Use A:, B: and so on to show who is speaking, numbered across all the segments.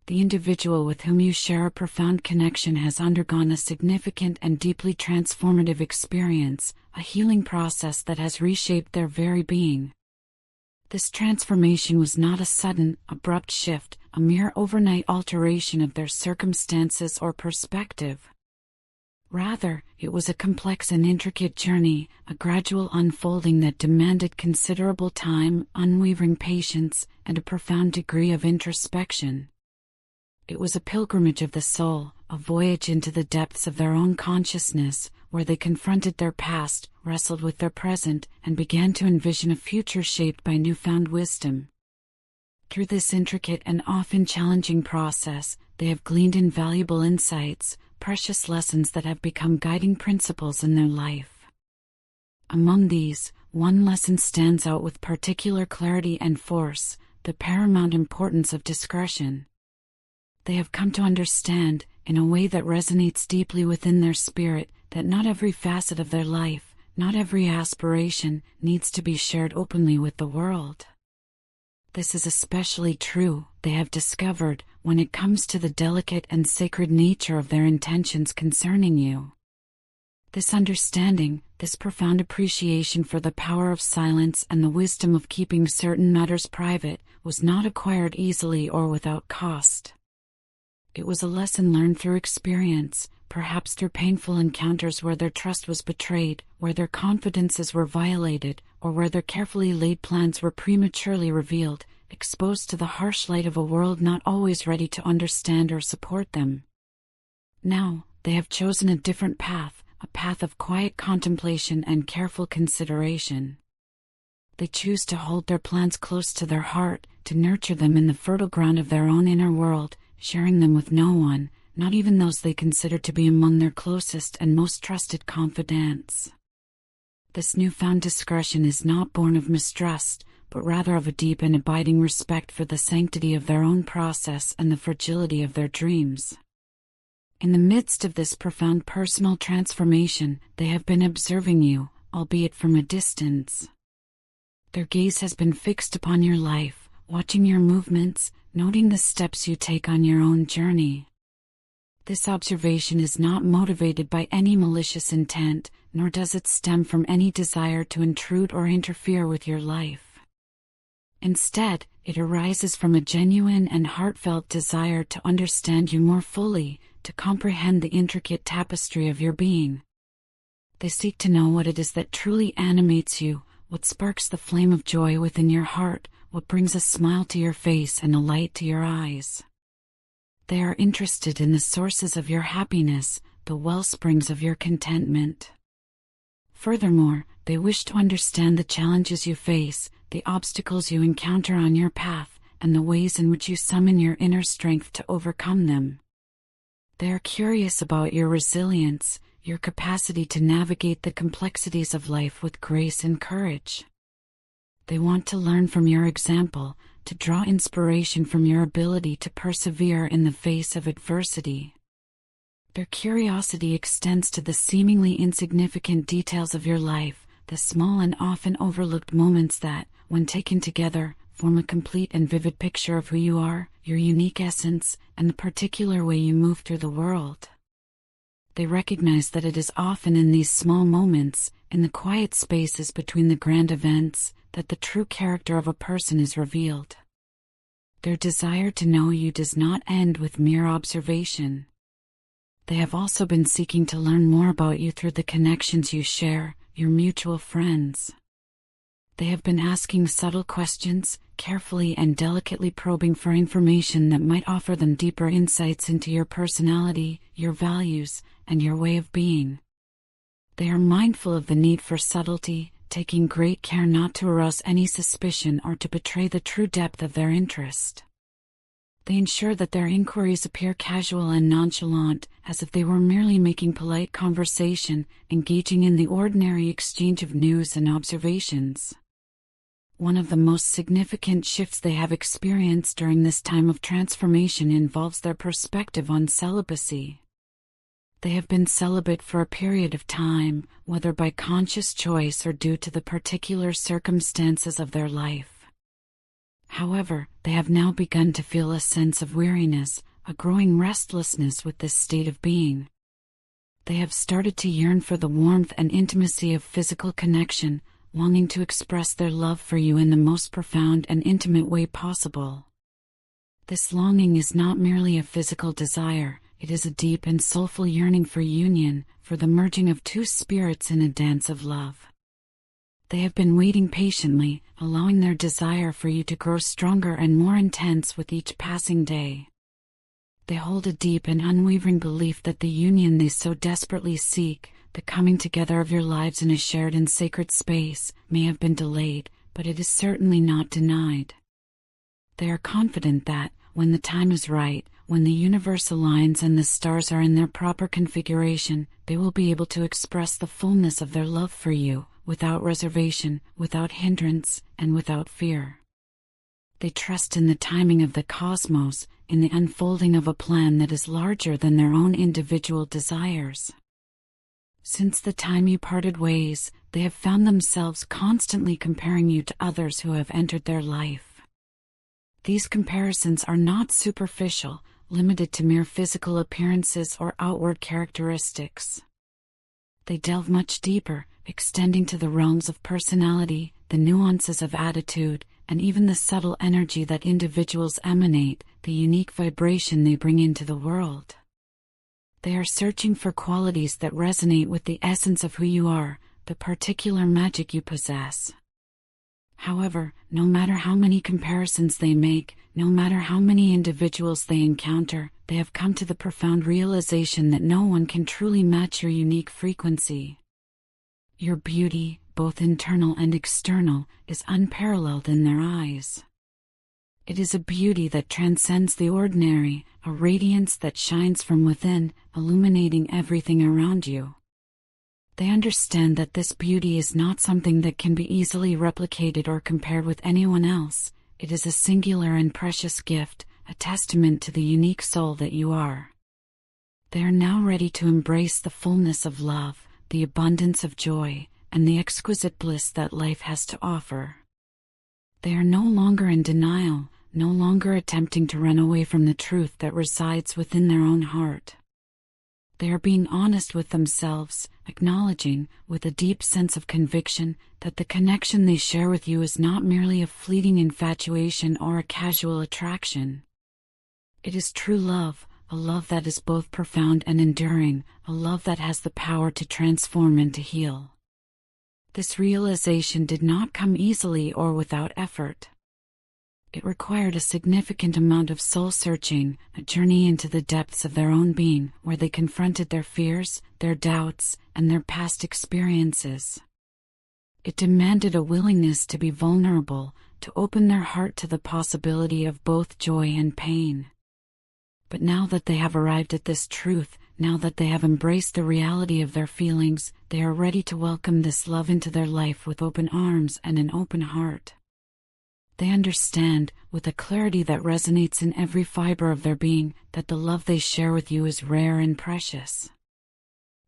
A: the individual with whom you share a profound connection has undergone a significant and deeply transformative experience, a healing process that has reshaped their very being. This transformation was not a sudden, abrupt shift, a mere overnight alteration of their circumstances or perspective. Rather, it was a complex and intricate journey, a gradual unfolding that demanded considerable time, unwavering patience, and a profound degree of introspection. It was a pilgrimage of the soul, a voyage into the depths of their own consciousness, where they confronted their past, wrestled with their present, and began to envision a future shaped by newfound wisdom. Through this intricate and often challenging process, they have gleaned invaluable insights, precious lessons that have become guiding principles in their life. Among these, one lesson stands out with particular clarity and force: the paramount importance of discretion. They have come to understand, in a way that resonates deeply within their spirit, that not every facet of their life, not every aspiration, needs to be shared openly with the world. This is especially true, they have discovered, when it comes to the delicate and sacred nature of their intentions concerning you. This understanding, this profound appreciation for the power of silence and the wisdom of keeping certain matters private, was not acquired easily or without cost. It was a lesson learned through experience, perhaps through painful encounters where their trust was betrayed, where their confidences were violated, or where their carefully laid plans were prematurely revealed, exposed to the harsh light of a world not always ready to understand or support them. Now, they have chosen a different path, a path of quiet contemplation and careful consideration. They choose to hold their plans close to their heart, to nurture them in the fertile ground of their own inner world, sharing them with no one, not even those they consider to be among their closest and most trusted confidants. This newfound discretion is not born of mistrust, but rather of a deep and abiding respect for the sanctity of their own process and the fragility of their dreams. In the midst of this profound personal transformation, they have been observing you, albeit from a distance. Their gaze has been fixed upon your life, watching your movements, noting the steps you take on your own journey. This observation is not motivated by any malicious intent, nor does it stem from any desire to intrude or interfere with your life. Instead, it arises from a genuine and heartfelt desire to understand you more fully, to comprehend the intricate tapestry of your being. They seek to know what it is that truly animates you, what sparks the flame of joy within your heart, what brings a smile to your face and a light to your eyes. They are interested in the sources of your happiness, the wellsprings of your contentment. Furthermore, they wish to understand the challenges you face, the obstacles you encounter on your path, and the ways in which you summon your inner strength to overcome them. They are curious about your resilience, your capacity to navigate the complexities of life with grace and courage. They want to learn from your example, to draw inspiration from your ability to persevere in the face of adversity. Their curiosity extends to the seemingly insignificant details of your life, the small and often overlooked moments that, when taken together, form a complete and vivid picture of who you are, your unique essence, and the particular way you move through the world. They recognize that it is often in these small moments, in the quiet spaces between the grand events, that the true character of a person is revealed. Their desire to know you does not end with mere observation. They have also been seeking to learn more about you through the connections you share, your mutual friends. They have been asking subtle questions, carefully and delicately probing for information that might offer them deeper insights into your personality, your values, and your way of being. They are mindful of the need for subtlety, taking great care not to arouse any suspicion or to betray the true depth of their interest. They ensure that their inquiries appear casual and nonchalant, as if they were merely making polite conversation, engaging in the ordinary exchange of news and observations. One of the most significant shifts they have experienced during this time of transformation involves their perspective on celibacy. They have been celibate for a period of time, whether by conscious choice or due to the particular circumstances of their life. However, they have now begun to feel a sense of weariness, a growing restlessness with this state of being. They have started to yearn for the warmth and intimacy of physical connection, longing to express their love for you in the most profound and intimate way possible. This longing is not merely a physical desire, it is a deep and soulful yearning for union, for the merging of two spirits in a dance of love. They have been waiting patiently, allowing their desire for you to grow stronger and more intense with each passing day. They hold a deep and unwavering belief that the union they so desperately seek, the coming together of your lives in a shared and sacred space, may have been delayed, but it is certainly not denied. They are confident that, when the time is right, when the universe aligns and the stars are in their proper configuration, they will be able to express the fullness of their love for you, without reservation, without hindrance, and without fear. They trust in the timing of the cosmos, in the unfolding of a plan that is larger than their own individual desires. Since the time you parted ways, they have found themselves constantly comparing you to others who have entered their life. These comparisons are not superficial, limited to mere physical appearances or outward characteristics. They delve much deeper, extending to the realms of personality, the nuances of attitude, and even the subtle energy that individuals emanate, the unique vibration they bring into the world. They are searching for qualities that resonate with the essence of who you are, the particular magic you possess. However, no matter how many comparisons they make, no matter how many individuals they encounter, they have come to the profound realization that no one can truly match your unique frequency. Your beauty, both internal and external, is unparalleled in their eyes. It is a beauty that transcends the ordinary, a radiance that shines from within, illuminating everything around you. They understand that this beauty is not something that can be easily replicated or compared with anyone else. It is a singular and precious gift, a testament to the unique soul that you are. They are now ready to embrace the fullness of love, the abundance of joy, and the exquisite bliss that life has to offer. They are no longer in denial, no longer attempting to run away from the truth that resides within their own heart. They are being honest with themselves, acknowledging, with a deep sense of conviction, that the connection they share with you is not merely a fleeting infatuation or a casual attraction. It is true love, a love that is both profound and enduring, a love that has the power to transform and to heal. This realization did not come easily or without effort. It required a significant amount of soul-searching, a journey into the depths of their own being, where they confronted their fears, their doubts, and their past experiences. It demanded a willingness to be vulnerable, to open their heart to the possibility of both joy and pain. But now that they have arrived at this truth, now that they have embraced the reality of their feelings, they are ready to welcome this love into their life with open arms and an open heart. They understand, with a clarity that resonates in every fiber of their being, that the love they share with you is rare and precious.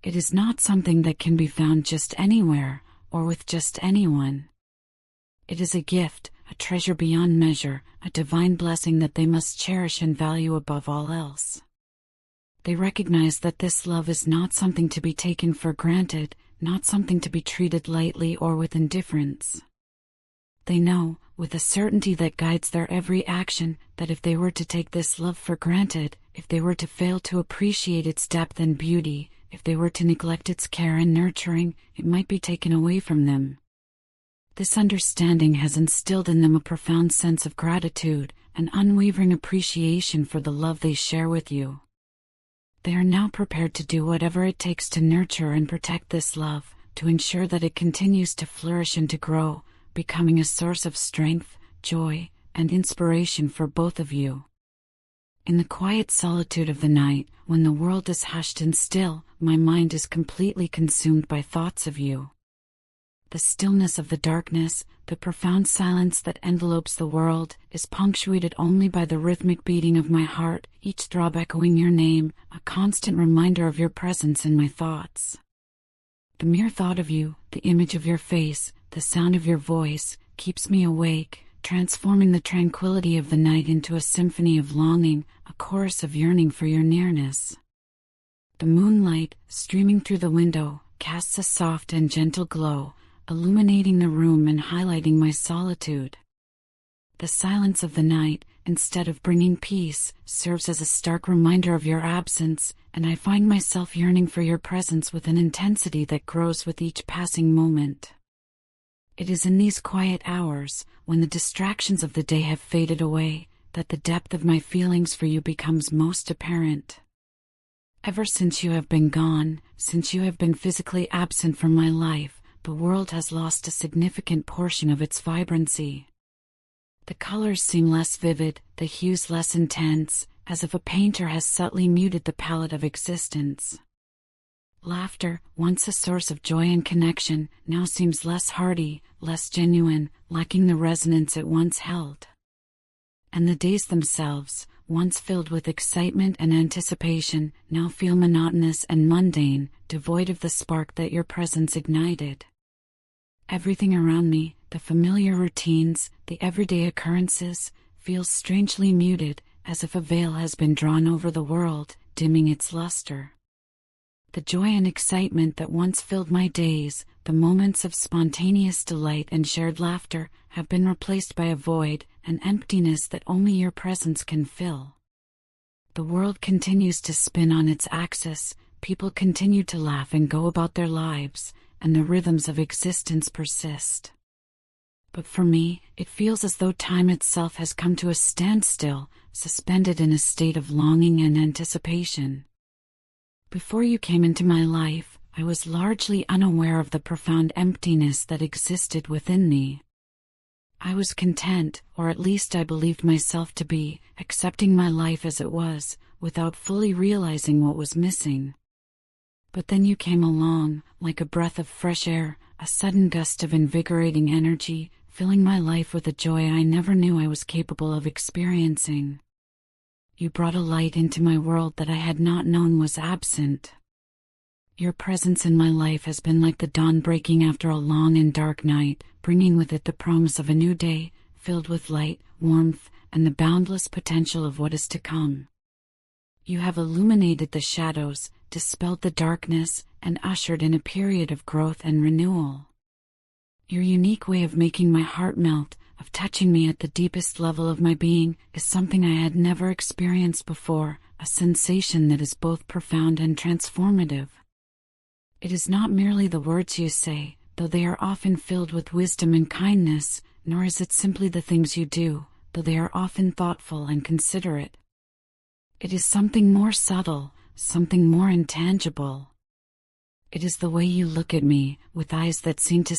A: It is not something that can be found just anywhere, or with just anyone. It is a gift, a treasure beyond measure, a divine blessing that they must cherish and value above all else. They recognize that this love is not something to be taken for granted, not something to be treated lightly or with indifference. They know, with a certainty that guides their every action, that if they were to take this love for granted, if they were to fail to appreciate its depth and beauty, if they were to neglect its care and nurturing, it might be taken away from them. This understanding has instilled in them a profound sense of gratitude, an unwavering appreciation for the love they share with you. They are now prepared to do whatever it takes to nurture and protect this love, to ensure that it continues to flourish and to grow, becoming a source of strength, joy, and inspiration for both of you. In the quiet solitude of the night, when the world is hushed and still, my mind is completely consumed by thoughts of you. The stillness of the darkness, the profound silence that envelopes the world, is punctuated only by the rhythmic beating of my heart, each throb echoing your name, a constant reminder of your presence in my thoughts. The mere thought of you, the image of your face, the sound of your voice, keeps me awake, transforming the tranquility of the night into a symphony of longing, a chorus of yearning for your nearness. The moonlight, streaming through the window, casts a soft and gentle glow, illuminating the room and highlighting my solitude. The silence of the night, instead of bringing peace, serves as a stark reminder of your absence, and I find myself yearning for your presence with an intensity that grows with each passing moment. It is in these quiet hours, when the distractions of the day have faded away, that the depth of my feelings for you becomes most apparent. Ever since you have been gone, since you have been physically absent from my life, the world has lost a significant portion of its vibrancy. The colors seem less vivid, the hues less intense, as if a painter has subtly muted the palette of existence. Laughter, once a source of joy and connection, now seems less hearty, less genuine, lacking the resonance it once held. And the days themselves, once filled with excitement and anticipation, now feel monotonous and mundane, devoid of the spark that your presence ignited. Everything around me, the familiar routines, the everyday occurrences, feels strangely muted, as if a veil has been drawn over the world, dimming its luster. The joy and excitement that once filled my days, the moments of spontaneous delight and shared laughter, have been replaced by a void, an emptiness that only your presence can fill. The world continues to spin on its axis, people continue to laugh and go about their lives, and the rhythms of existence persist. But for me, it feels as though time itself has come to a standstill, suspended in a state of longing and anticipation. Before you came into my life, I was largely unaware of the profound emptiness that existed within me. I was content, or at least I believed myself to be, accepting my life as it was, without fully realizing what was missing. But then you came along, like a breath of fresh air, a sudden gust of invigorating energy, filling my life with a joy I never knew I was capable of experiencing. You brought a light into my world that I had not known was absent. Your presence in my life has been like the dawn breaking after a long and dark night, bringing with it the promise of a new day, filled with light, warmth, and the boundless potential of what is to come. You have illuminated the shadows, dispelled the darkness, and ushered in a period of growth and renewal. Your unique way of making my heart melt, of touching me at the deepest level of my being, is something I had never experienced before, a sensation that is both profound and transformative. It is not merely the words you say, though they are often filled with wisdom and kindness, nor is it simply the things you do, though they are often thoughtful and considerate. It is something more subtle, something more intangible. It is the way you look at me, with eyes that seem to